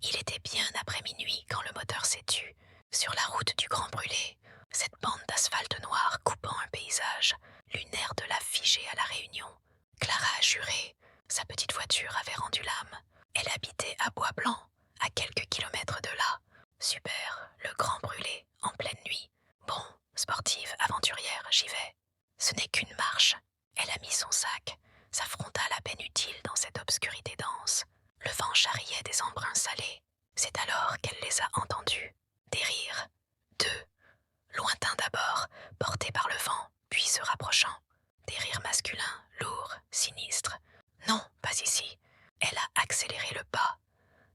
Il était bien après minuit quand le moteur s'est tu. Sur la route du Grand Brûlé, cette bande d'asphalte noir coupant un paysage, lunaire de la figée à la Réunion. Clara a juré, sa petite voiture avait rendu l'âme. Elle habitait à Bois-Blanc, à quelques kilomètres de là. Super, le Grand Brûlé, en pleine nuit. Bon, sportive, aventurière, j'y vais. Ce n'est qu'une marche. Elle a mis son sac, sa frontale à peine utile dans cette obscurité dense. Le vent charriait des embruns salés. C'est alors qu'elle les a entendus. Des rires. Deux. Lointains d'abord, portés par le vent, puis se rapprochant. Des rires masculins, lourds, sinistres. Non, pas ici. Elle a accéléré le pas,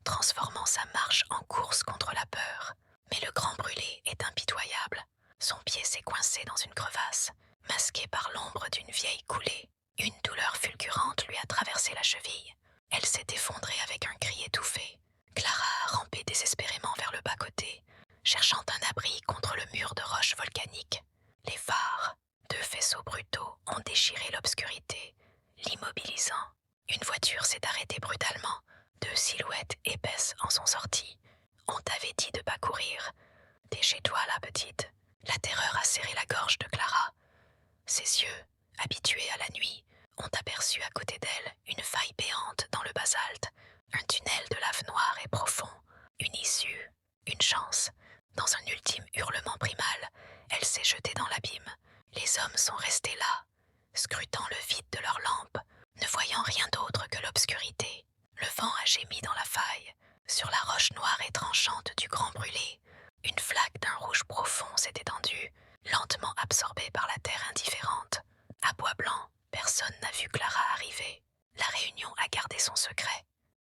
transformant sa marche en course contre la peur. Mais le Grand Brûlé est impitoyable. Son pied s'est coincé dans une crevasse, masqué par l'ombre d'une vieille coulée. Une douleur fulgurante lui a traversé la cheville. Elle s'est effondrée avec un cri étouffé. Clara a rampé désespérément vers le bas-côté, cherchant un abri contre le mur de roches volcaniques. Les phares, deux faisceaux brutaux, ont déchiré l'obscurité, l'immobilisant. Une voiture s'est arrêtée brutalement. Deux silhouettes épaisses en sont sorties. On t'avait dit de pas courir. T'es chez toi, la petite. La terreur a serré la gorge de Clara. Ses yeux, habitués à la nuit, ont aperçu à côté d'elle une faille béante dans le basalte, un tunnel de lave noire et profond, une issue, une chance. Dans un ultime hurlement primal, elle s'est jetée dans l'abîme. Les hommes sont restés là, scrutant le vide de leurs lampes, ne voyant rien d'autre que l'obscurité. Le vent a gémi dans la faille. Sur la roche noire et tranchante du Grand Brûlé, une flaque d'un rouge profond s'est étendue, lentement absorbée par la terre indifférente. À Bois-Blanc, personne n'a vu Clara arriver. La Réunion a gardé son secret.